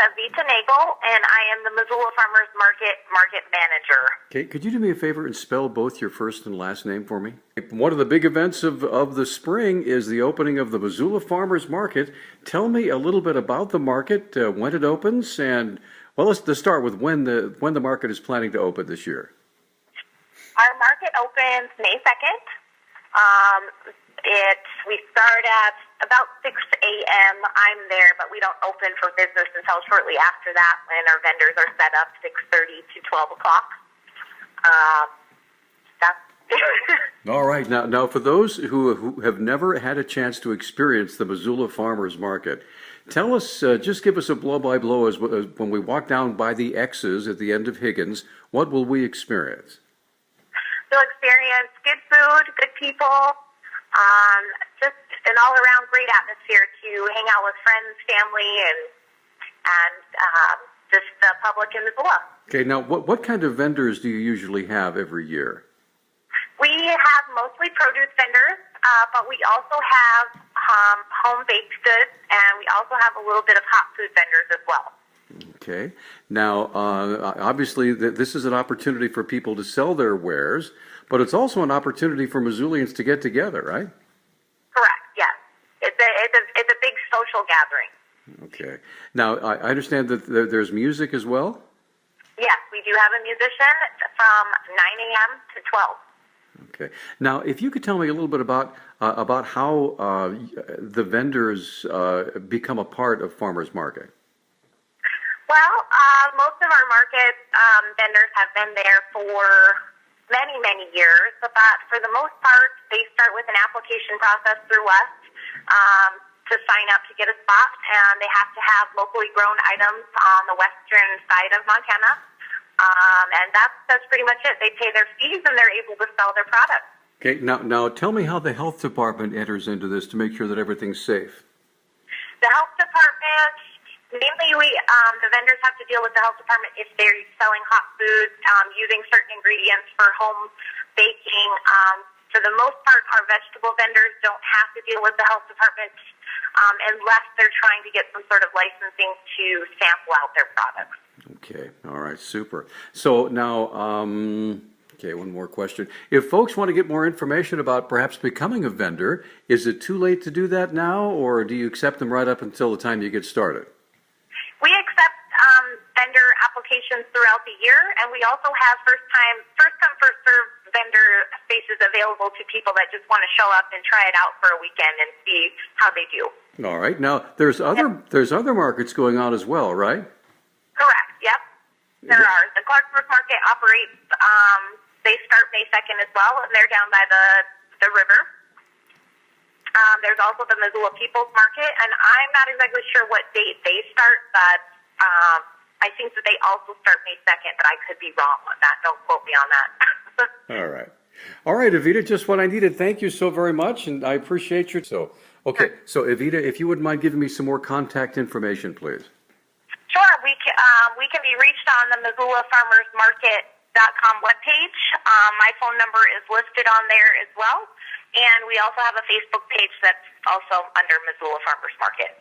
Evita Nagel, and I am the Missoula Farmers Market Manager. Okay, could you do me a favor and spell both your first and last name for me? One of the big events of the spring is the opening of the Missoula Farmers Market. Tell me a little bit about the market, when it opens, and well, let's start with when the market is planning to open this year. Our market opens May 2nd. We start at about 6 a.m. I'm there, but we don't open for business until shortly after that when our vendors are set up, 6:30 to 12 o'clock. All right. Now, for those who have never had a chance to experience the Missoula Farmers Market, tell us, just give us a blow-by-blow as when we walk down by the X's at the end of Higgins, what will we experience? You'll experience good food, good people, just an all-around great atmosphere to hang out with friends, family, and just the public in Missoula. Okay, now what kind of vendors do you usually have every year? We have mostly produce vendors, but we also have home baked goods, and we also have a little bit of hot food vendors as well. Okay. Now, obviously, this is an opportunity for people to sell their wares, but it's also an opportunity for Missoulians to get together, right? Correct. Yes. It's a big social gathering. Okay. Now, I understand that there's music as well? Yes, we do have a musician from 9 a.m. to 12. Okay. Now, if you could tell me a little bit about how the vendors become a part of Farmers Market. Well, most of our market vendors have been there for many, many years, but for the most part, they start with an application process through us to sign up to get a spot, and they have to have locally grown items on the western side of Montana, and that's pretty much it. They pay their fees, and they're able to sell their products. Okay. Now, tell me how the health department enters into this to make sure that everything's safe. The health department. Mainly, the vendors have to deal with the health department if they're selling hot foods, using certain ingredients for home baking. For the most part, our vegetable vendors don't have to deal with the health department unless they're trying to get some sort of licensing to sample out their products. Okay. All right. Super. So now, okay, one more question. If folks want to get more information about perhaps becoming a vendor, is it too late to do that now, or do you accept them right up until the time you get started? We accept vendor applications throughout the year, and we also have first come, first served vendor spaces available to people that just want to show up and try it out for a weekend and see how they do. All right. Now, there's other markets going on as well, right? Correct. Yep. There are. The Clarksburg Market operates. They start May 2nd as well, and they're down by the river. There's also the Missoula People's Market, and I'm not exactly sure what date they start, but I think that they also start May 2nd, but I could be wrong on that. Don't quote me on that. All right. All right, Evita, just what I needed. Thank you so very much, and I appreciate you. So Evita, if you wouldn't mind giving me some more contact information, please. Sure. We can be reached on the MissoulaFarmersMarket.com webpage. My phone number is listed on there as well. And we also have a Facebook page that's also under Missoula Farmers Market.